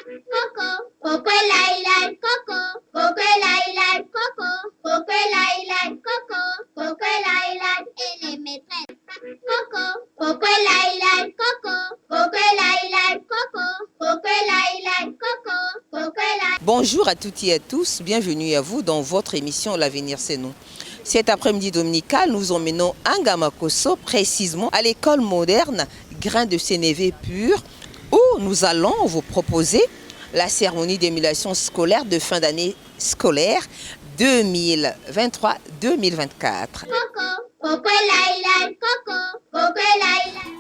Coco, coco lai lai, coco, coco lai lai, coco, coco lai lai, coco, coco lai lai, et les maîtresses. Coco, coco lai lai, coco, coco lai lai, coco, coco lai lai, coco, coco lai. Bonjour à toutes et à tous, bienvenue à vous dans votre émission L'avenir c'est nous. Cet après-midi dominical, nous emmenons à Ngamakosso, précisément à l'école moderne Grain de Sénévé Pur, où nous allons vous proposer la cérémonie d'émulation scolaire de fin d'année scolaire 2023-2024. Coco, coco lai lai, coco, coco lai lai.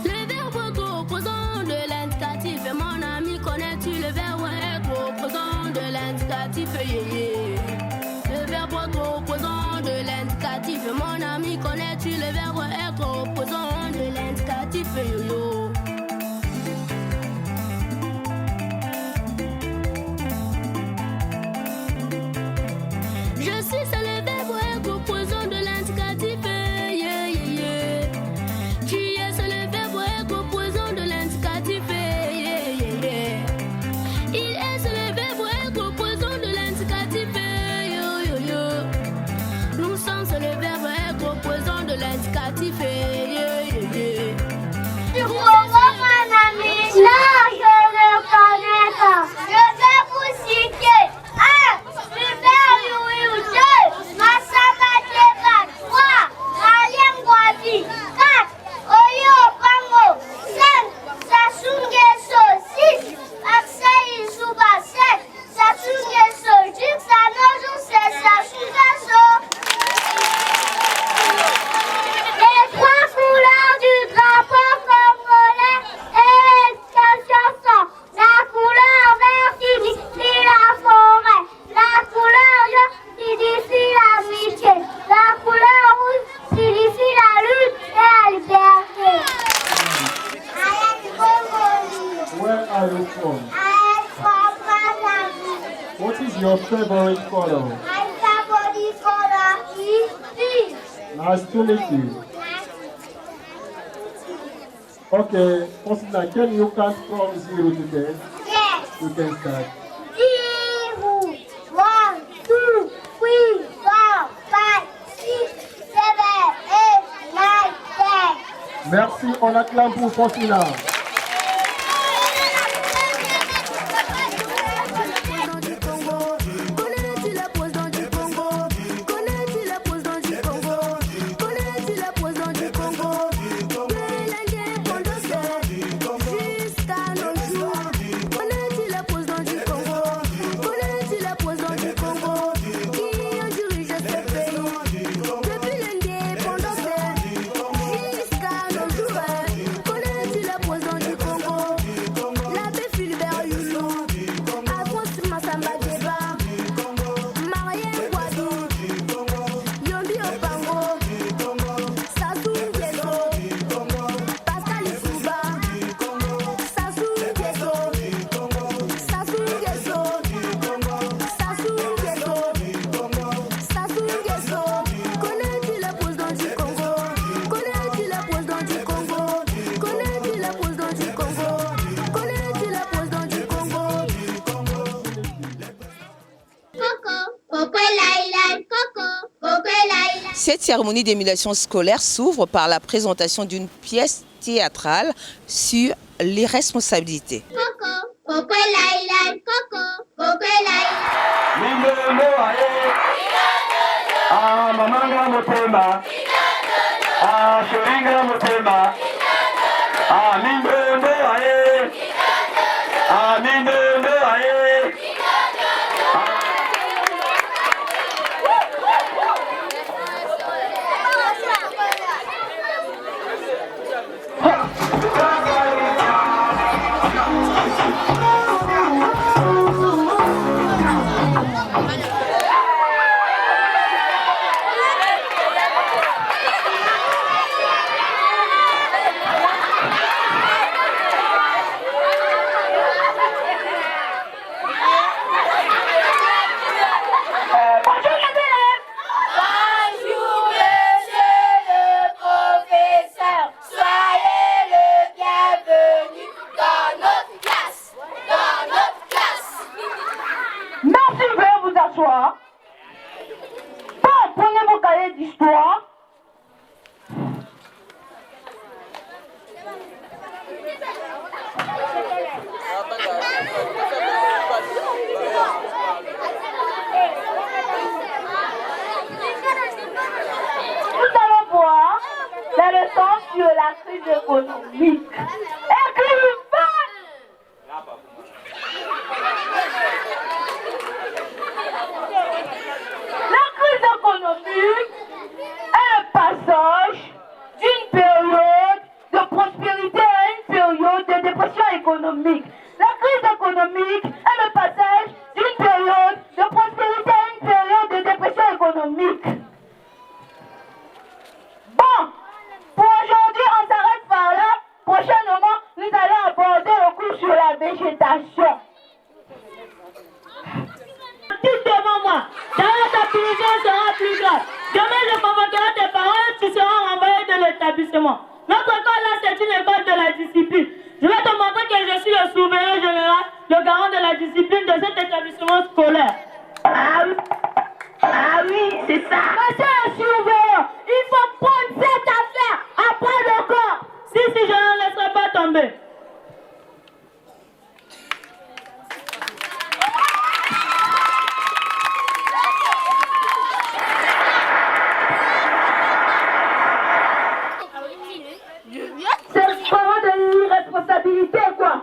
Le verbe être opposant de l'indicatif, mon ami, connais-tu le verbe être opposant de l'indicatif, yo-yo? Je suis, c'est le verbe être opposant de l'indicatif, yeah, yeah, yeah. Tu es, c'est le verbe être opposant de l'indicatif, yeah, yeah, yeah. Il est, c'est le verbe être opposant de l'indicatif, yo, yo, yo. Nous sommes, c'est le verbe être opposant de l'indicatif, yeah, yeah, yeah. Tu comprends, mon ami? Non, je le connais pas. Je vais vous citer. 1. Super Louis 2. Massamba Teba 3. Malien Guavi 4. Oyo Pango 5. Sasungeso 6. Aksaï Souba 7. Sasungeso Juxanojo c'est Sasungeso. Les trois couleurs du drapeau congolais et quelle chanson? La couleur vert signifie la forêt, la couleur jaune signifie l'amitié, la couleur rouge signifie la lutte et la liberté. I am Congolese. Where are you from? I am from Mozambique. What is your favorite color? My favorite color is pink. Nice to meet you. Okay, Faustina, can you count from 0 to 10? Yes. You can start. 0, 1, 2, 3, 4, 5, 6, 7, 8, 9, 10. Merci, on acclame pour Faustina. Connais-tu la présidente du Congo? Connais-tu la présidente du Congo? Connais-tu la présidente du Congo? De l'indépendance jusqu'à nos jours. Connais-tu la présidente du Congo? Connais-tu la présidente du Congo? Qui a dirigé ce pays depuis l'indépendance jusqu'à nos jours? Connais-tu la présidente du Congo? L'abbé Philibert Youlou, Alphonse Massamba Deba, Marien Guadou, Yombi Opango, Sassou Nguesso, Pascal Issouba, Sassou Nguesso, Sassou Nguesso, Sassou Nguesso, Sassou Nguesso. Connais-tu la présidente du Congo? Connais-tu la présidente du Congo? Connais-tu la présidente du Congo? Connais-tu la présidente du Congo? Coco, coco lai lai, coco, coco lai lai. Cette cérémonie d'émulation scolaire s'ouvre par la présentation d'une pièce théâtrale sur les responsabilités. Coco, coco lai lai, coco, coco lai lai. Mindembo aye. Ah, mamanga motema. Ah, shoringa motema. Ah, mindembo aye. Ah, mindembo aye. parler d'histoire. Nous allons voir la leçon sur la crise économique. La crise économique est le passage d'une période de prospérité à une période de dépression économique. La crise économique est le passage d'une période de prospérité à une période de dépression économique. Bon, pour aujourd'hui, on s'arrête par là. Prochainement, nous allons aborder le cours sur la végétation. Tout devant moi, d'ailleurs ta punition sera plus grave. Demain, je convoquerai tes parents et tu seras renvoyé de l'établissement. Notre école là, c'est une école de la discipline. Je vais te montrer que je suis le surveillant général, le garant de la discipline de cet établissement scolaire. Ah oui, c'est ça. Monsieur le surveillant, il faut prendre cette affaire après le corps. Si, je ne laisserai pas tomber. C'est vraiment de l'irresponsabilité, quoi.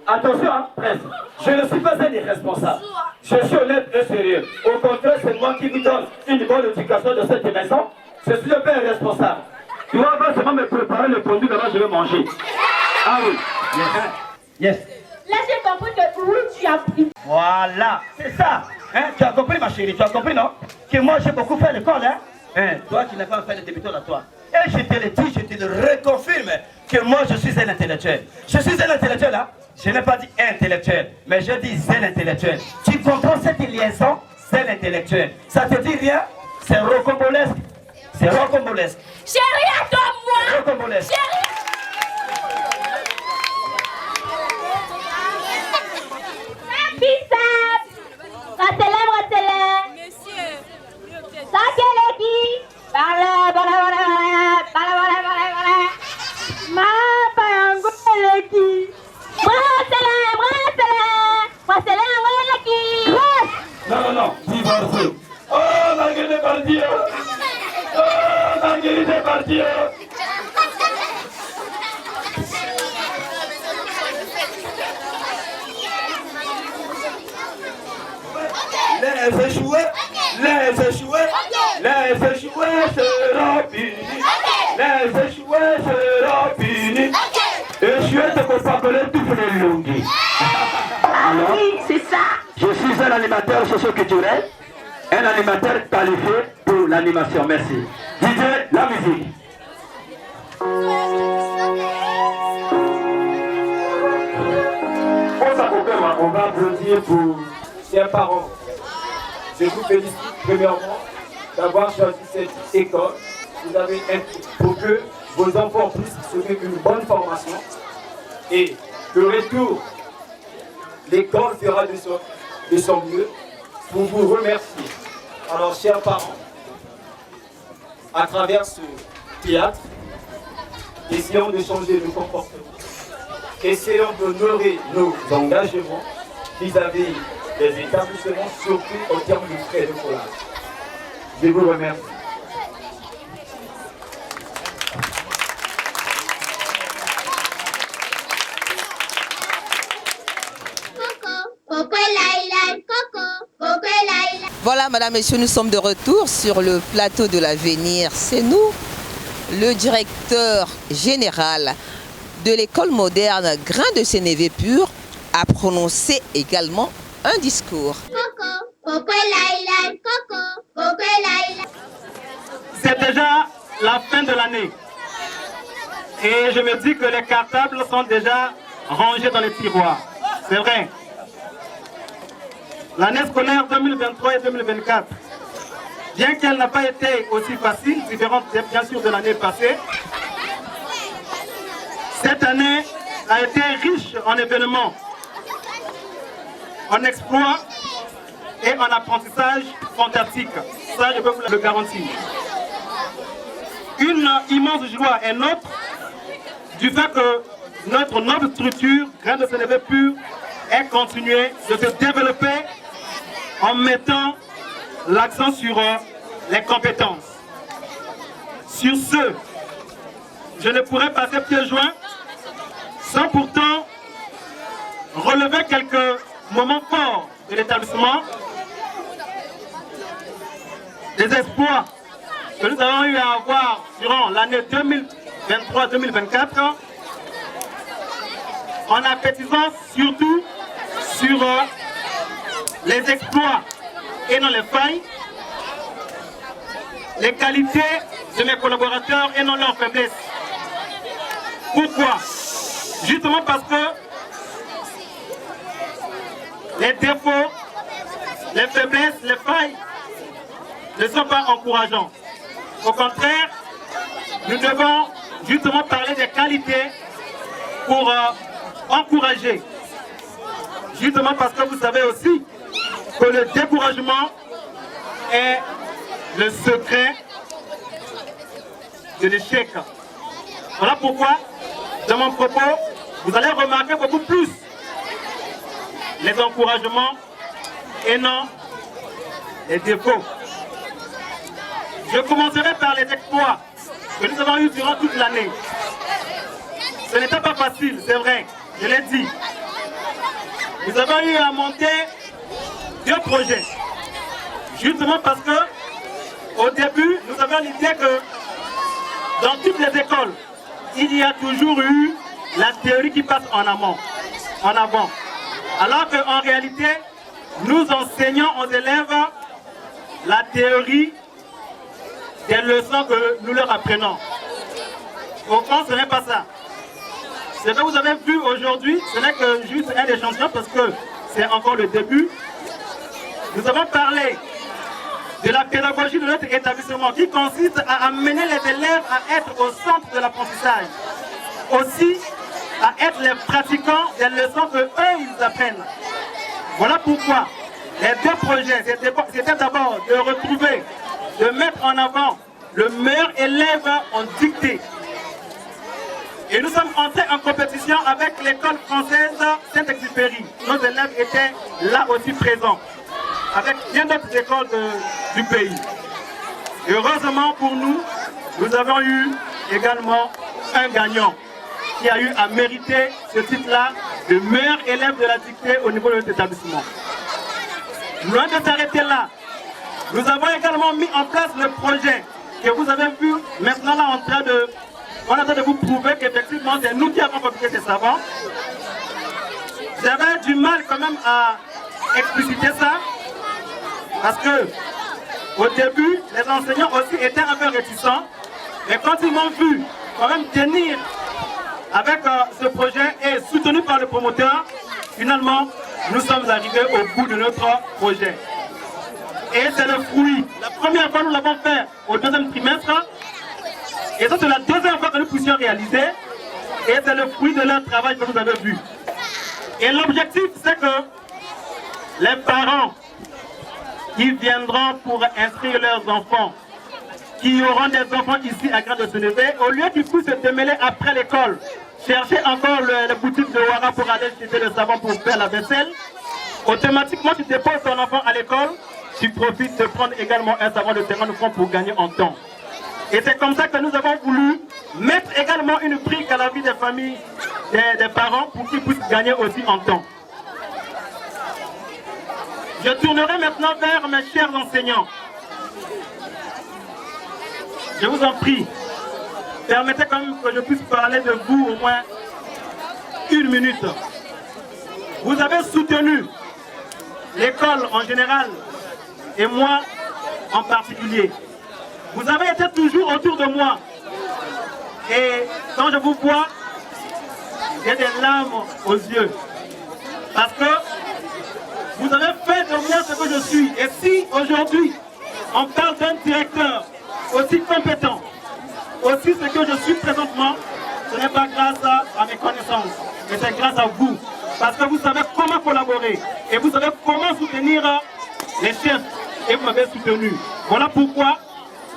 Attention, hein, presse. Je ne suis pas un irresponsable. Je suis honnête et sérieux. Au contraire, c'est moi qui vous donne une bonne éducation de cette maison. Je suis un peu irresponsable. Tu vas seulement me préparer le produit que je vais manger. Ah oui. Yes. Là, j'ai compris que oui, tu as pris. Voilà, c'est ça. Hein, tu as compris, ma chérie, tu as compris, non? Que moi, j'ai beaucoup fait l'école, hein? Toi, tu n'as pas fait le débutant à toi. Et je te le dis, je te le reconfirme, que moi, je suis un intellectuel. Je suis un intellectuel, hein? Je n'ai pas dit intellectuel, mais je dis zen intellectuel. Tu comprends cette liaison? Zen intellectuel. Ça te dit rien? C'est rocambolesque. C'est rocambolesque. Chérie, attends-moi! Rocambolesque. Chérie! Non, divorcé. Oh, Marguerite est partie. Oh, Marguerite est partie. Les échoués seront punis. Les échoués seront punis. Échoué, c'est pour s'appeler tout les longues. Alors, Oui, c'est ça. je suis un animateur socio-culturel, un animateur qualifié pour l'animation. Merci. DJ, la musique. On va applaudir pour chers parents. Je vous félicite premièrement d'avoir choisi cette école. Vous avez pour que vos enfants puissent suivre une bonne formation et le retour, l'école fera de son mieux pour vous remercier. Alors, chers parents, à travers ce théâtre, essayons de changer nos comportements. Essayons d'honorer nos engagements vis-à-vis des établissements, surtout en termes de frais de collage. Je vous remercie. Voilà, madame, messieurs, nous sommes de retour sur le plateau de l'avenir. C'est nous, le directeur général de l'école moderne Grain de Sénévé Pur, a prononcé également un discours. C'est déjà la fin de l'année. Et je me dis que les cartables sont déjà rangés dans les tiroirs. C'est vrai. L'année scolaire 2023 et 2024, bien qu'elle n'a pas été aussi facile, différente bien sûr de l'année passée, cette année a été riche en événements, en exploits et en apprentissage fantastique. Ça, je peux vous le garantir. Une immense joie est nôtre du fait que notre noble structure, Grain de Sénévé Pur, ait continué de se développer en mettant l'accent sur les compétences. Sur ce, je ne pourrais passer pieds joints sans pourtant relever quelques moments forts de l'établissement, des exploits que nous avons eu à avoir durant l'année 2023-2024, en appétissant surtout sur les exploits et non les failles, les qualités de mes collaborateurs et non leurs faiblesses. Pourquoi? Justement parce que les défauts, les faiblesses, les failles ne sont pas encourageants. Au contraire, nous devons justement parler des qualités pour encourager. Justement parce que vous savez aussi que le découragement est le secret de l'échec. Voilà pourquoi, dans mon propos, vous allez remarquer beaucoup plus les encouragements et non les défauts. Je commencerai par les exploits que nous avons eus durant toute l'année. Ce n'était pas facile, c'est vrai, je l'ai dit. Nous avons eu à monter 2 projets. Justement parce que, au début, nous avions l'idée que dans toutes les écoles, il y a toujours eu la théorie qui passe en avant. Alors qu'en réalité, nous enseignons aux élèves la théorie des leçons que nous leur apprenons. Au fond, ce n'est pas ça. Ce que vous avez vu aujourd'hui, ce n'est que juste un échantillon parce que c'est encore le début. Nous avons parlé de la pédagogie de notre établissement qui consiste à amener les élèves à être au centre de l'apprentissage. Aussi, à être les pratiquants des leçons que eux ils apprennent. Voilà pourquoi les 2 projets, c'était d'abord de retrouver, de mettre en avant le meilleur élève en dictée. Et nous sommes entrés en compétition avec l'école française Saint-Exupéry. Nos élèves étaient là aussi présents, avec bien d'autres écoles du pays. Et heureusement pour nous, nous avons eu également un gagnant qui a eu à mériter ce titre-là de meilleur élève de la dictée au niveau de notre établissement. Loin de s'arrêter là, nous avons également mis en place le projet que vous avez vu maintenant là on est en train de vous prouver qu'effectivement c'est nous qui avons fabriqué ces savants. J'avais du mal quand même à expliciter ça parce que au début les enseignants aussi étaient un peu réticents, mais quand ils m'ont vu quand même tenir avec ce projet et soutenu par le promoteur, finalement nous sommes arrivés au bout de notre projet. Et c'est le fruit. La première fois nous l'avons fait au 2e trimestre. Et ça c'est la 2e fois que nous puissions réaliser. Et c'est le fruit de leur travail que vous avez vu. Et l'objectif c'est que les parents qui viendront pour inscrire leurs enfants, qui auront des enfants ici à Grain de Sénévé, au lieu qu'ils puissent se démêler après l'école, chercher encore les boutiques de Ouara pour aller chercher le savon pour faire la vaisselle, automatiquement tu déposes ton enfant à l'école, tu profites de prendre également un savon de 50 francs pour gagner en temps. Et c'est comme ça que nous avons voulu mettre également une brique à la vie des familles, des parents, pour qu'ils puissent gagner aussi en temps. Je tournerai maintenant vers mes chers enseignants. Je vous en prie, permettez quand même que je puisse parler de vous au moins 1 minute. Vous avez soutenu l'école en général et moi en particulier. Vous avez été toujours autour de moi. Et quand je vous vois, j'ai des larmes aux yeux. Parce que vous avez fait de moi ce que je suis. Et si aujourd'hui, on parle d'un directeur aussi compétent, aussi ce que je suis présentement, ce n'est pas grâce à mes connaissances, mais c'est grâce à vous. Parce que vous savez comment collaborer et vous savez comment soutenir les chefs et vous m'avez soutenu. Voilà pourquoi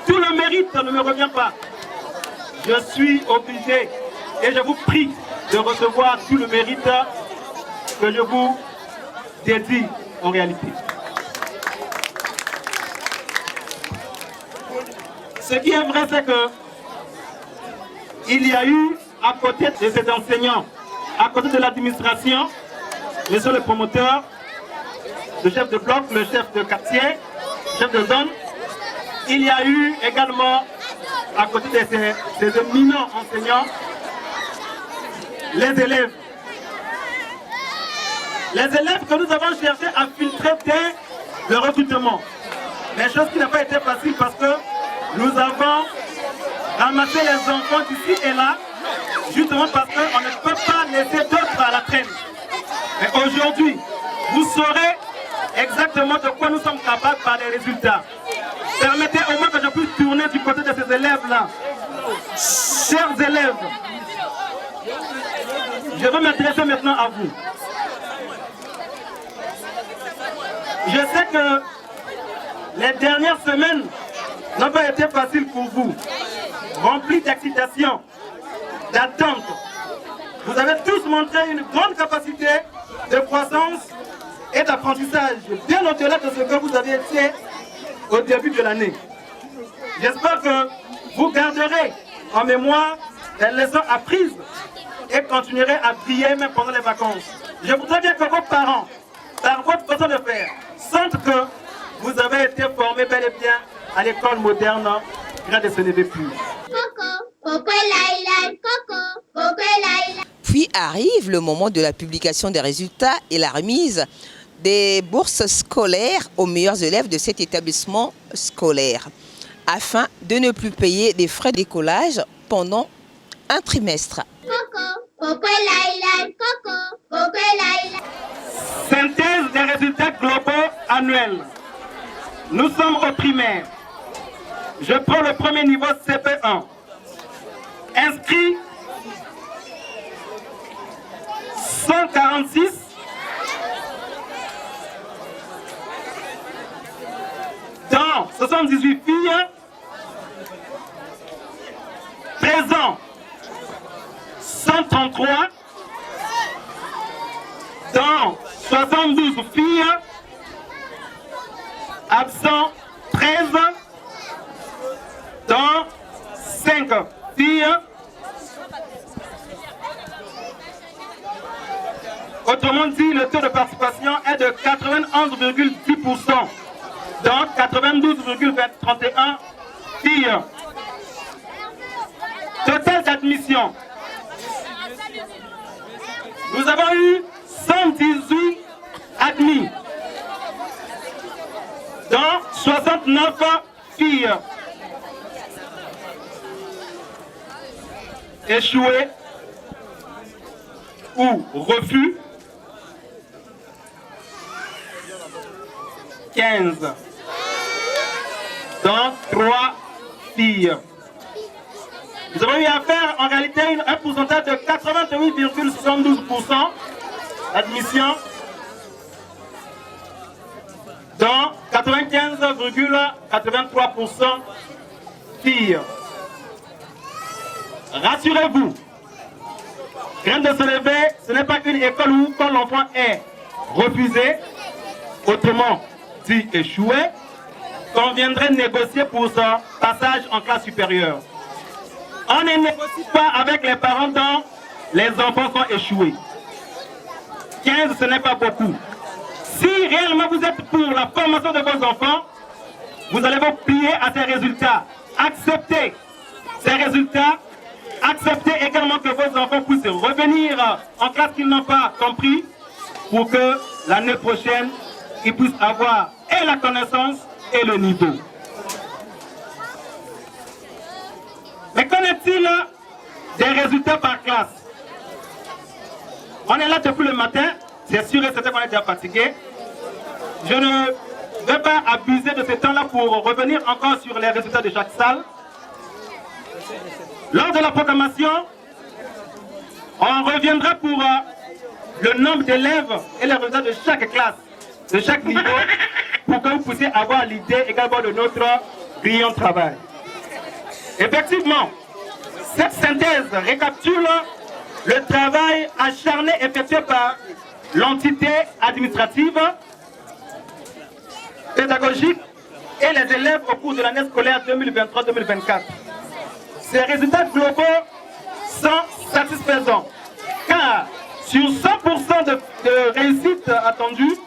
tout le mérite ne me revient pas. je suis obligé et je vous prie de recevoir tout le mérite que je vous dédie en réalité. Ce qui est vrai, c'est que il y a eu, à côté de ces enseignants, à côté de l'administration, monsieur le promoteur, le chef de bloc, le chef de quartier, chef de zone, il y a eu également, à côté de ces éminents enseignants, les élèves. Les élèves que nous avons cherché à filtrer dès le recrutement. Mais chose qui n'a pas été facile parce que nous avons ramassé les enfants d'ici et là, justement parce qu'on ne peut pas laisser d'autres à la traîne. Mais aujourd'hui, vous saurez exactement de quoi nous sommes capables par les résultats. Permettez au moins que je puisse tourner du côté de ces élèves-là. Chers élèves, je vais m'adresser maintenant à vous. Je sais que les dernières semaines n'ont pas été faciles pour vous, remplies d'excitation, d'attente. Vous avez tous montré une grande capacité de croissance et d'apprentissage, bien au-delà de ce que vous avez été au début de l'année. J'espère que vous garderez en mémoire les leçons apprises et continuerez à briller même pendant les vacances. Je voudrais bien que vos parents, par votre façon de faire, sentent que vous avez été formés bel et bien à l'école moderne Grain de Sénévé Pur. Puis arrive le moment de la publication des résultats et la remise des bourses scolaires aux meilleurs élèves de cet établissement scolaire, afin de ne plus payer des frais d'écolage pendant un trimestre. Synthèse des résultats globaux annuels. Nous sommes au primaire. Je prends le premier niveau CP1. Inscrit 146. Dans 78 filles. Présents 133. Dans 72 filles. Absents 13. Dans 5 filles. Autrement dit, le taux de participation est de 91,10%, dans 92,31 filles. Total d'admission. Nous avons eu 118 admis, dans 69 filles. Échoués ou refus, 15, dans 3 filles. Nous avons eu à faire en réalité un pourcentage de 88,72% d'admission, dans 95,83% filles. Rassurez-vous, Grain de Sénévé, ce n'est pas une école où quand l'enfant est refusé, autrement dit échoué, qu'on viendrait négocier pour son passage en classe supérieure. On ne négocie pas avec les parents dont les enfants sont échoués. 15, ce n'est pas beaucoup. Si réellement vous êtes pour la formation de vos enfants, vous allez vous plier à ces résultats. Acceptez ces résultats. Acceptez également que vos enfants puissent revenir en classe qu'ils n'ont pas compris pour que l'année prochaine, ils puissent avoir et la connaissance et le niveau. Mais qu'en est-il des résultats par classe? On est là depuis le matin, c'est sûr et certain qu'on est déjà fatigué. Je ne vais pas abuser de ce temps-là pour revenir encore sur les résultats de chaque salle. Lors de la proclamation, on reviendra pour le nombre d'élèves et les résultats de chaque classe, de chaque niveau, pour que vous puissiez avoir l'idée également de notre brillant travail. Effectivement, Cette synthèse récapitule le travail acharné effectué par l'entité administrative, pédagogique et les élèves au cours de l'année scolaire 2023-2024. Ces résultats globaux sont satisfaisants, car sur 100% de réussite attendue,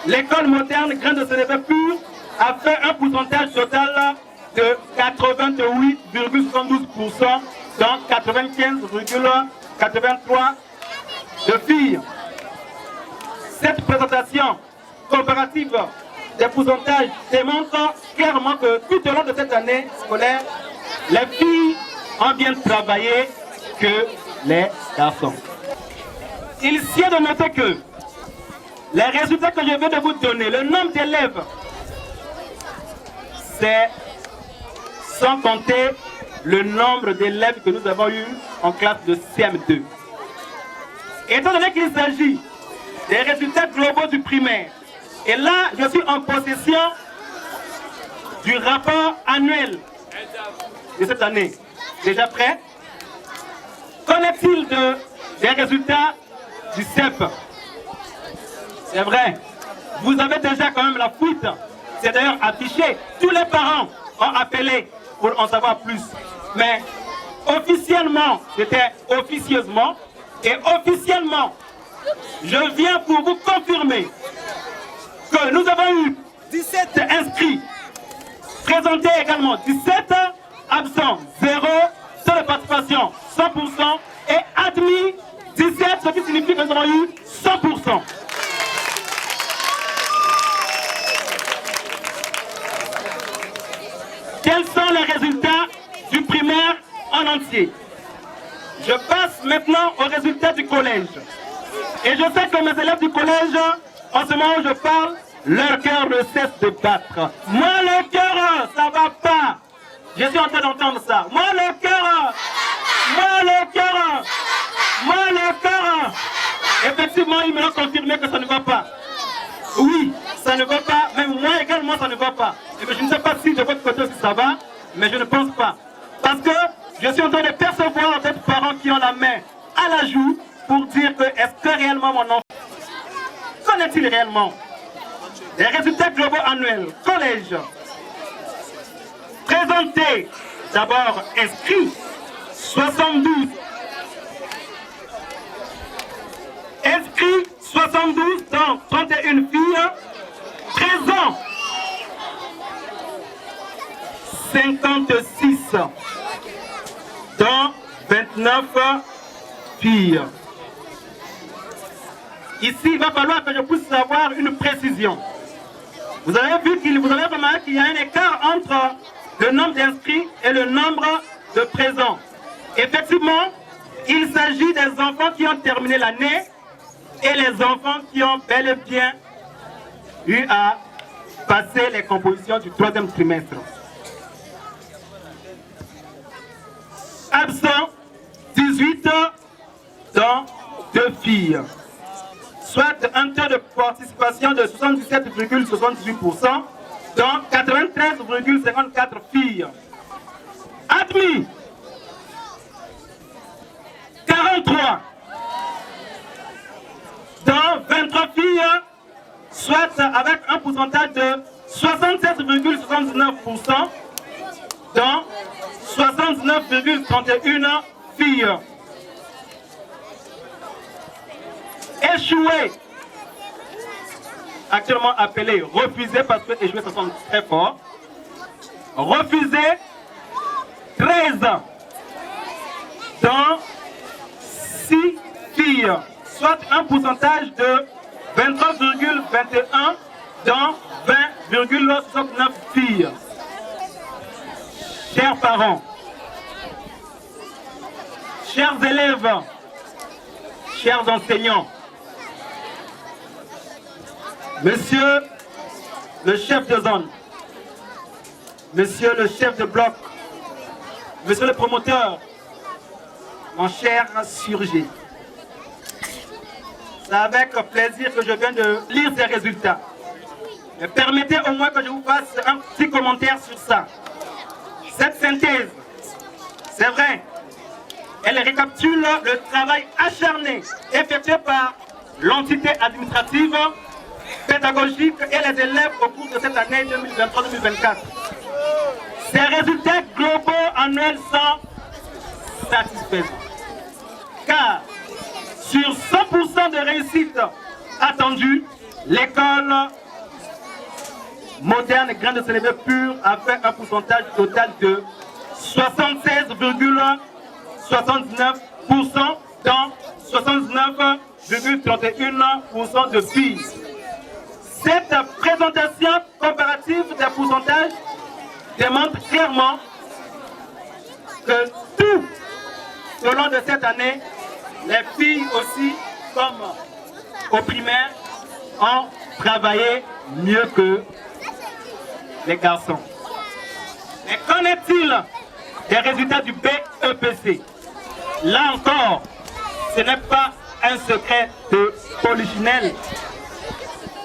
l'école moderne Grain de Sénévé Pur a fait un pourcentage total de 88,72%, dans 95,83% de filles. Cette présentation comparative des pourcentages démontre clairement que tout au long de cette année scolaire, les filles ont bien travaillé que les garçons. Il s'y est de noter que les résultats que je viens de vous donner, le nombre d'élèves, c'est sans compter le nombre d'élèves que nous avons eu en classe de CM2. Étant donné qu'il s'agit des résultats globaux du primaire, et là, je suis en possession du rapport annuel de cette année. Déjà prêt? Qu'en est-il des résultats du CEP? C'est vrai, vous avez déjà quand même la fuite. C'est d'ailleurs affiché. Tous les parents ont appelé pour en savoir plus. Mais officiellement, c'était officieusement. Et officiellement, je viens pour vous confirmer que nous avons eu 17 inscrits, présentés également 17, absents 0, taux de participation 100% et admis 17, ce qui signifie que nous avons eu 100%. Quels sont les résultats du primaire en entier? Je passe maintenant aux résultats du collège. Et je sais que mes élèves du collège, en ce moment où je parle, leur cœur ne cesse de battre. Moi, le cœur, ça va pas. Je suis en train d'entendre ça. Moi, le cœur, moi, le cœur, moi, le cœur. Effectivement, ils me l'ont confirmé que ça ne va pas. Oui, ça ne va pas. Même moi également, ça ne va pas. Et je ne sais pas si de votre côté aussi ça va, mais je ne pense pas. Parce que je suis en train de percevoir des parents qui ont la main à la joue pour dire que est-ce que réellement mon enfant, qu'en est-il réellement? Les résultats globaux annuels, collège, présentés, d'abord inscrits, 72. Inscrits, 72 dans 31 filles, présents, 56 dans 29 filles. Ici, il va falloir que je puisse avoir une précision. Vous avez vu vous avez remarqué qu'il y a un écart entre le nombre d'inscrits et le nombre de présents. Effectivement, il s'agit des enfants qui ont terminé l'année et les enfants qui ont bel et bien eu à passer les compositions du 3e trimestre. Absent, 18 dans 2 filles, soit un taux de participation de 77,78% dans 93,54 filles. Admis, 43 dans 23 filles, soit avec un pourcentage de 67,79% dans 69,31 filles. Échoué, actuellement appelé refusé parce que échoué ça sonne très fort. Refusé, 13 dans 6 filles, soit un pourcentage de 23,21 dans 20,69 filles. Chers parents, chers élèves, chers enseignants, monsieur le chef de zone, monsieur le chef de bloc, monsieur le promoteur, mon cher surgé, c'est avec plaisir que je viens de lire ces résultats. Mais permettez au moins que je vous fasse un petit commentaire sur ça. Cette synthèse, c'est vrai, Elle récapitule le travail acharné effectué par l'entité administrative, pédagogique et les élèves au cours de cette année 2023-2024. Ces résultats globaux annuels sont satisfaisants. Car sur 100% de réussite attendue, l'école moderne Grain de Sénévé pur a fait un pourcentage total de 76,79%, dans 69,31% de filles. Cette présentation comparative des pourcentages démontre clairement que tout au long de cette année, les filles aussi, comme au primaire, ont travaillé mieux que les garçons. Mais qu'en est-il des résultats du BEPC? Là encore, ce n'est pas un secret de Polichinelle.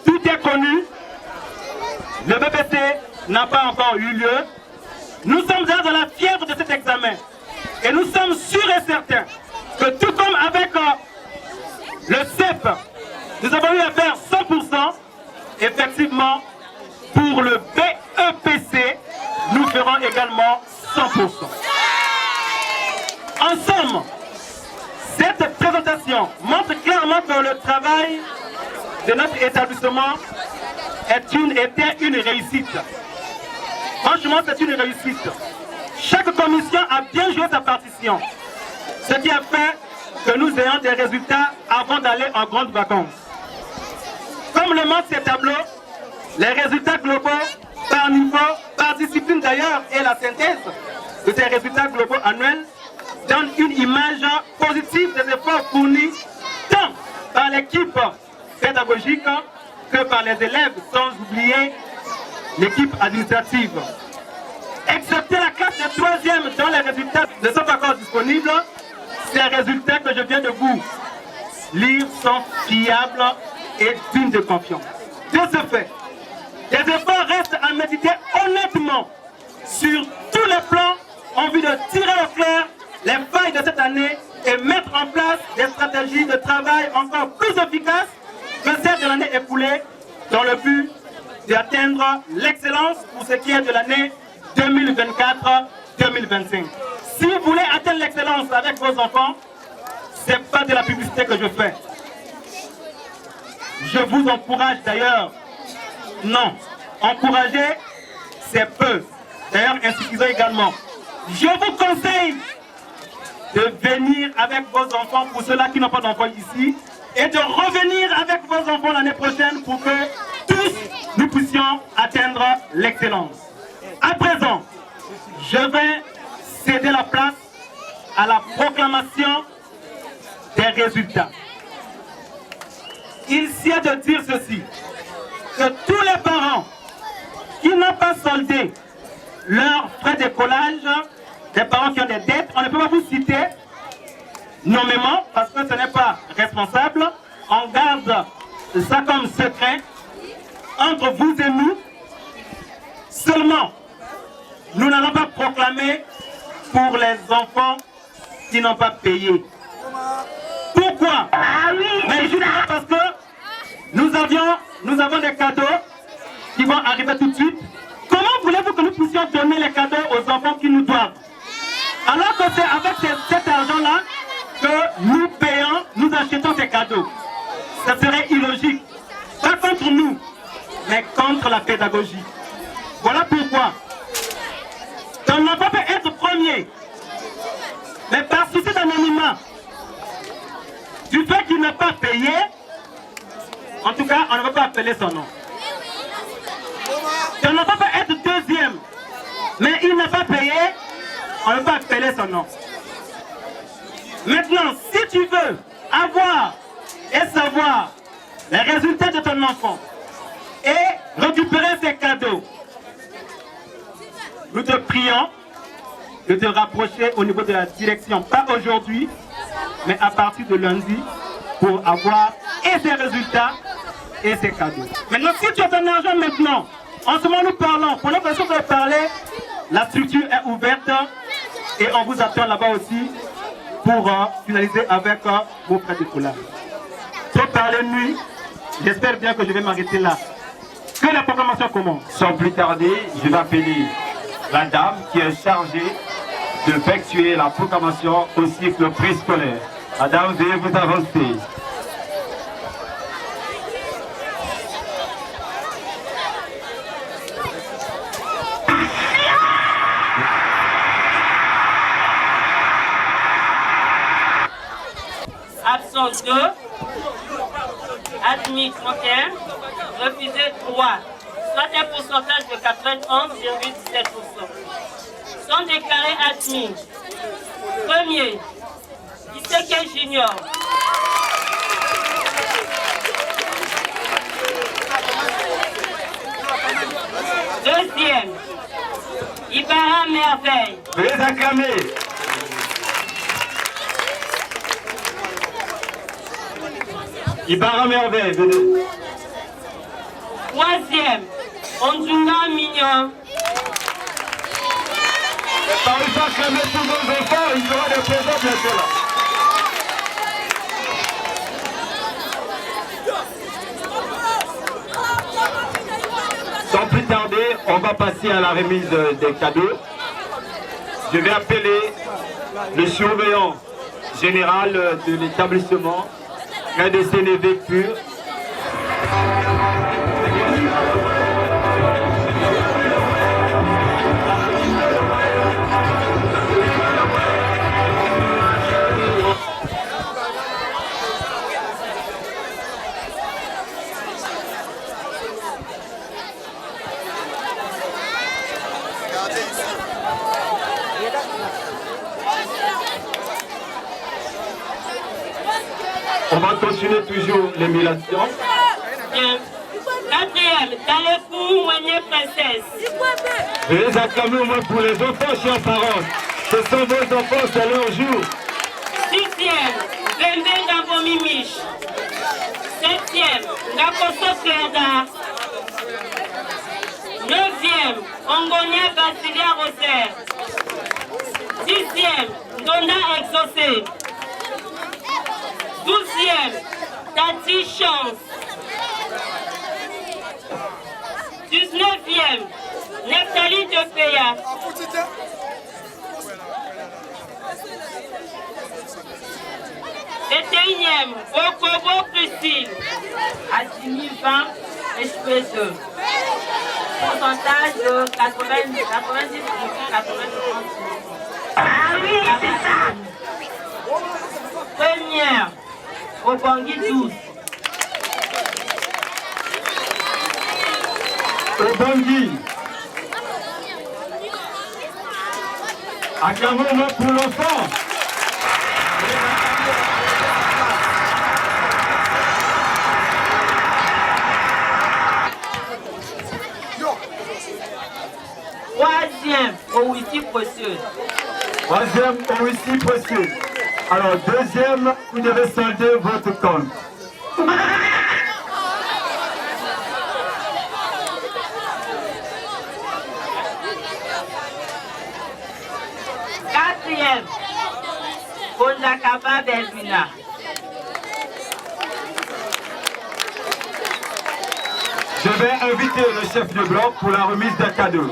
Tout est connu. Le BEPC n'a pas encore eu lieu. Nous sommes dans la fièvre de cet examen. Et nous sommes sûrs et certains que tout comme avec le CEP, nous avons eu à faire 100%, effectivement, pour le BEPC, nous ferons également 100%. En somme, cette présentation montre clairement que le travail de notre établissement était une réussite. Franchement, c'est une réussite. Chaque commission a bien joué sa partition, ce qui a fait que nous ayons des résultats avant d'aller en grandes vacances. Comme le montrent ces tableaux, les résultats globaux par niveau, par discipline d'ailleurs, et la synthèse de ces résultats globaux annuels donne une image positive des efforts fournis tant par l'équipe pédagogique que par les élèves, sans oublier l'équipe administrative. Excepté la classe de 3e dont les résultats ne sont pas encore disponibles, ces résultats que je viens de vous lire sont fiables et dignes de confiance. De ce fait, des efforts restent à méditer honnêtement sur tous les plans en vue de tirer au clair les failles de cette année et mettre en place des stratégies de travail encore plus efficaces que celles de l'année écoulée dans le but d'atteindre l'excellence pour ce qui est de l'année 2024-2025. Si vous voulez atteindre l'excellence avec vos enfants, ce n'est pas de la publicité que je fais. Je vous encourage d'ailleurs. Non, encourager, c'est peu. D'ailleurs, insuffisant également. Je vous conseille de venir avec vos enfants, pour ceux-là qui n'ont pas d'enfants ici, et de revenir avec vos enfants l'année prochaine pour que tous nous puissions atteindre l'excellence. À présent, je vais céder la place à la proclamation des résultats. Il sied de dire ceci, que tous les parents qui n'ont pas soldé leurs frais d'écolage, des parents qui ont des dettes, on ne peut pas vous citer nommément parce que ce n'est pas responsable. On garde ça comme secret entre vous et nous. Seulement, nous n'allons pas proclamer pour les enfants qui n'ont pas payé. Pourquoi? Mais justement parce que nous avons des cadeaux qui vont arriver tout de suite. Comment voulez-vous que nous puissions donner les cadeaux aux enfants qui nous doivent? Alors que c'est avec cet argent-là que nous payons, nous achetons ces cadeaux. Ça serait illogique. Pas contre nous, mais contre la pédagogie. Voilà pourquoi. Un enfant peut être premier, mais par souci d'anonymat, du fait qu'il n'a pas payé, en tout cas, on ne va pas appeler son nom. Un enfant peut être deuxième, mais il n'a pas payé, on ne va pas appeler son nom. Maintenant, si tu veux avoir et savoir les résultats de ton enfant et récupérer ses cadeaux, nous te prions de te rapprocher au niveau de la direction, pas aujourd'hui, mais à partir de lundi, pour avoir et ses résultats et ses cadeaux. Maintenant, si tu as ton argent maintenant, en ce moment nous parlons, pour notre façon de parler, la structure est ouverte et on vous attend là-bas aussi pour finaliser avec vos frères de couleur. Sans parler de nuit, j'espère bien que je vais m'arrêter là. Que la proclamation commence. Sans plus tarder, je vais appeler la dame qui est chargée d'effectuer la proclamation au cycle préscolaire. Madame, veuillez vous avancer. Absent 2, admis 31, refusé 3, soit un pourcentage de 91,17%. Sont déclarés admis. Premier, Iseke Junior. Deuxième, Ibarra Merveille. Veuillez acclamer. Ibarra Merveille, venez. Troisième, Onduna Mignon. Par il faut acclamer tous nos enfants, il y aura des présents bientôt là. Sans plus tarder, on va passer à la remise des cadeaux. Je vais appeler le surveillant général de l'établissement, un des CNV pur. On va continuer toujours l'émulation. Bien. Quatrième, dans le coup, Moigné Princesse. Veuillez acclamer au moins pour les enfants, chers parents. Ce sont vos enfants, c'est leur jour. Sixième, Bembe Gambomi Mich. Septième, Ngakoso Clerda. Neuvième, Ongonia Basilia Rosaire. Dixième, Donda Exaucé. 12e, Tati Chance. 19e, Neptali de Péa. 21e, Okobo Christine. Assimi 20, HP2. Pourcentage de 90,90%. Ah oui, c'est ça. Première, Obangui 12. Obangui. Acclamons-le pour l'enfant. Troisième, Owiti Précieuse. Troisième, Owiti Précieuse. Alors, deuxième, vous devez solder votre compte. Quatrième, Konjakaba Belvina. Je vais inviter le chef de bloc pour la remise d'un cadeau.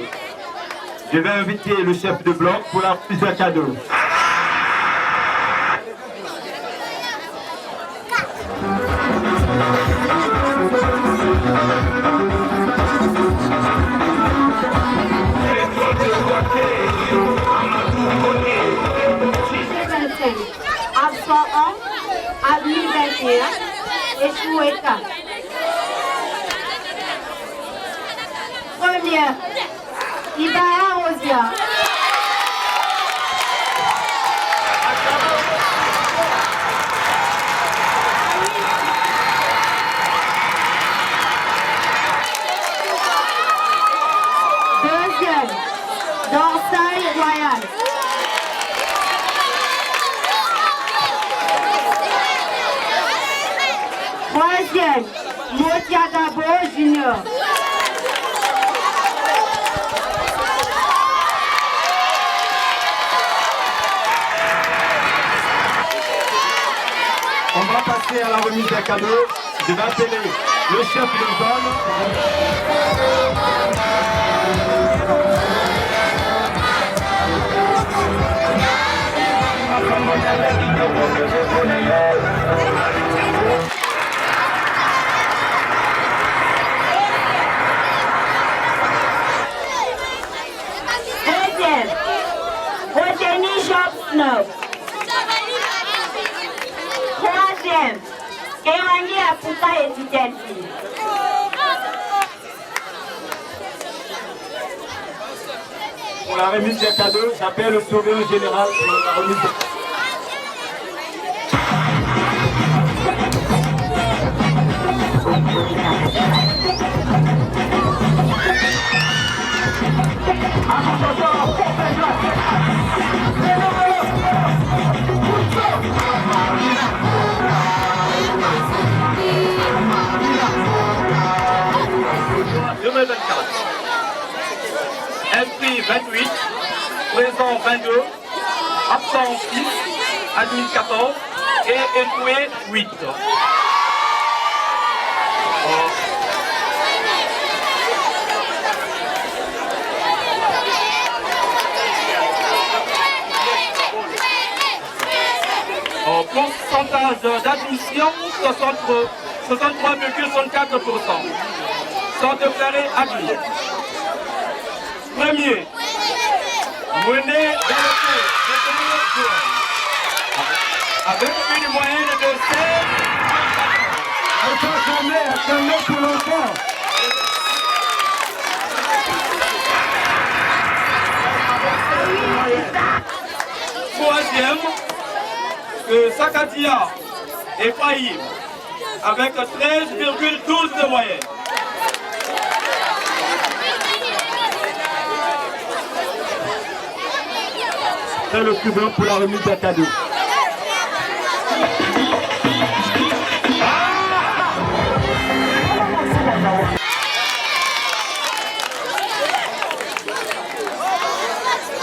Je vais inviter le chef de bloc pour la remise d'un cadeau. Absent 1, admis 21, échoué 4. Première, Ibarra Rosia. Deuxième, Dorsal Royal. Troisième, Motiagabo Junior. Avant de passer à la remise des cadeaux, je vais appeler le chef de zone. Deuxième, Roteni Shop Snow. Troisième, Ewangi Apuka et Tidelsi. Pour la remise des cadeaux, j'appelle le surveillant général pour la remise des cadeaux. Inscrit 28, présent 22, absent 6, admis 14 et échoué 8. Pourcentage d'admission 63,64%. Sont déclarés admis. Premier, mené dans le cours avec une moyenne de 16. Troisième, Sakadia Ephraïm avec 13,12 de moyenne. C'est le suivant pour la remise des cadeaux.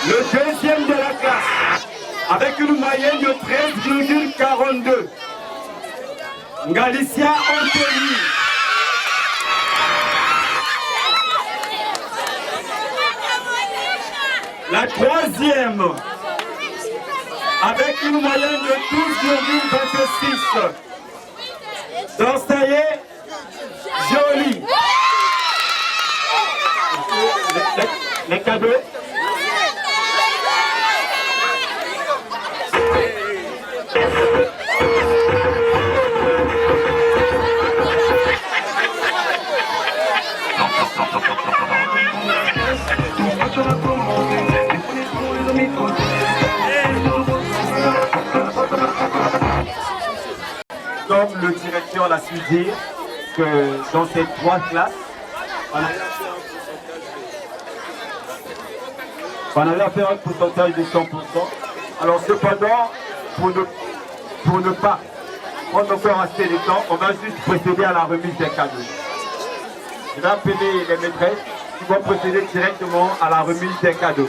Le deuxième de la classe, avec une moyenne de 13,42. Galicia Anthony. La troisième, avec une moyenne de 12,26. Dostaye Jolie. Les cadeaux. Comme le directeur l'a su dire, que dans ces trois classes, on allait faire un pourcentage de 100%. Alors cependant, pour ne pas prendre encore assez de temps, on va juste procéder à la remise des cadeaux. Je vais appeler les maîtresses qui vont procéder directement à la remise des cadeaux.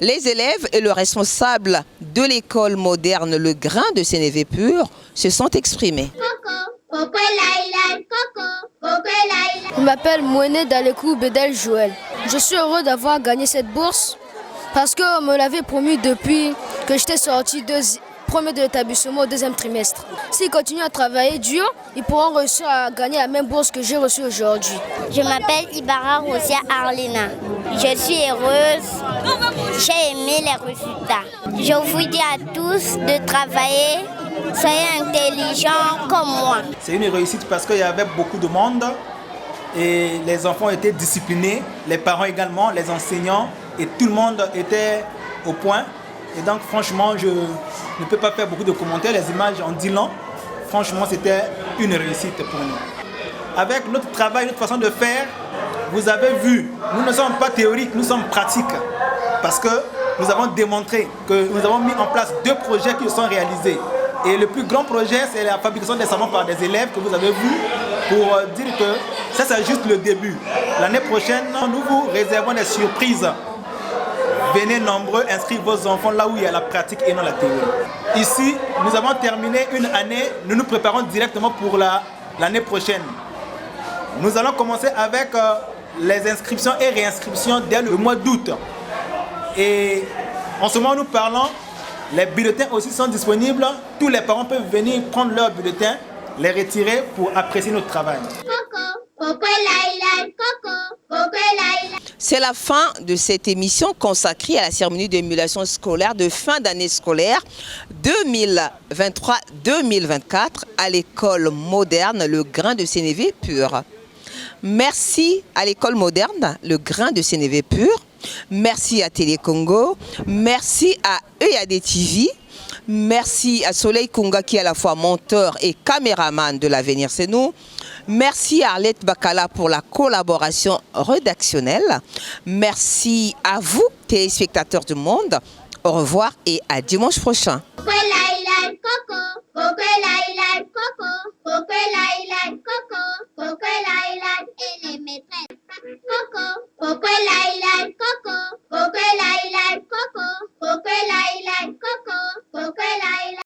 Les élèves et le responsable de l'école moderne Le Grain de Sénévé Pur se sont exprimés. Je m'appelle Mouene Dalekou Bedel Joël. Je suis heureux d'avoir gagné cette bourse parce qu'on me l'avait promis depuis que j'étais sorti premier de l'établissement au deuxième trimestre. S'ils continuent à travailler dur, ils pourront réussir à gagner la même bourse que j'ai reçue aujourd'hui. Je m'appelle Ibarra Rosia Arlena. Je suis heureuse. J'ai aimé les résultats. Je vous dis à tous de travailler. Soyez intelligents comme moi. C'est une réussite parce qu'il y avait beaucoup de monde et les enfants étaient disciplinés, les parents également, les enseignants et tout le monde était au point. Et donc franchement, je ne peux pas faire beaucoup de commentaires, les images en dit long. Franchement, c'était une réussite pour nous. Avec notre travail, notre façon de faire, vous avez vu, nous ne sommes pas théoriques, nous sommes pratiques. Parce que nous avons démontré que nous avons mis en place 2 projets qui sont réalisés. Et le plus grand projet, c'est la fabrication des savons par des élèves que vous avez vu pour dire que ça, c'est juste le début. L'année prochaine, nous vous réservons des surprises. Venez nombreux inscrire vos enfants là où il y a la pratique et non la théorie. Ici, nous avons terminé une année, nous nous préparons directement pour l'année prochaine. Nous allons commencer avec les inscriptions et réinscriptions dès le mois d'août. Et en ce moment, nous parlons, les bulletins aussi sont disponibles. Tous les parents peuvent venir prendre leurs bulletins, les retirer pour apprécier notre travail. C'est la fin de cette émission consacrée à la cérémonie d'émulation scolaire de fin d'année scolaire 2023-2024 à l'école moderne Le Grain de Sénévé Pur. Merci à l'école moderne Le Grain de Sénévé Pur. Merci à Télé Congo. Merci à EAD TV. Merci à Soleil Kunga qui est à la fois monteur et caméraman de l'Avenir C'est Nous. Merci à Arlette Bakala pour la collaboration rédactionnelle. Merci à vous, téléspectateurs du monde. Au revoir et à dimanche prochain. Et les maîtresses. Coco,